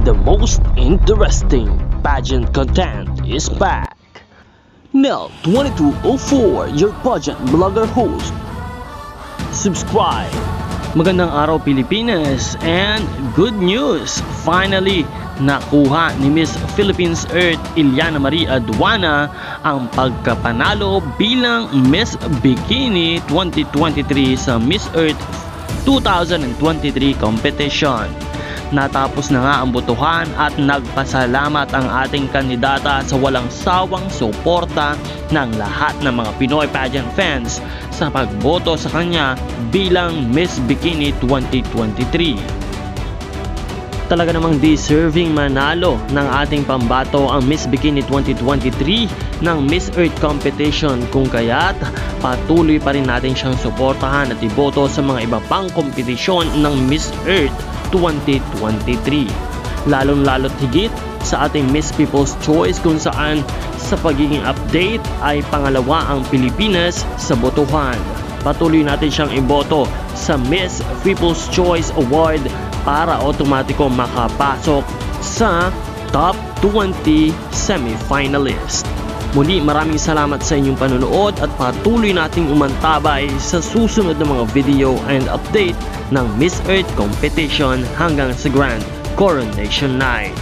the most interesting pageant content is back. Nel 2204, your pageant blogger host. Subscribe. Magandang araw Pilipinas and good news! Finally, nakuha ni Miss Philippines Earth Iliana Marie Aduana ang pagkapanalo bilang Miss Bikini 2023 sa Miss Earth 2023 competition. Natapos na nga ang botohan at nagpasalamat ang ating kandidata sa walang sawang suporta ng lahat ng mga Pinoy pageant fans sa pagboto sa kanya bilang Miss Bikini 2023. Talaga namang deserving manalo ng ating pambato ang Miss Bikini 2023 ng Miss Earth competition, kung kaya't patuloy pa rin natin siyang suportahan at iboto sa mga iba pang kompetisyon ng Miss Earth 2023, lalong-lalo't higit sa ating Miss People's Choice, kung saan sa pagiging update ay pangalawa ang Pilipinas sa botohan. Patuloy natin siyang iboto sa Miss People's Choice Award para automatiko makapasok sa top 20 semi-finalist. Muli, maraming salamat sa inyong panonood at patuloy nating umantabay sa susunod na mga video and update ng Miss Earth competition hanggang sa Grand Coronation Night.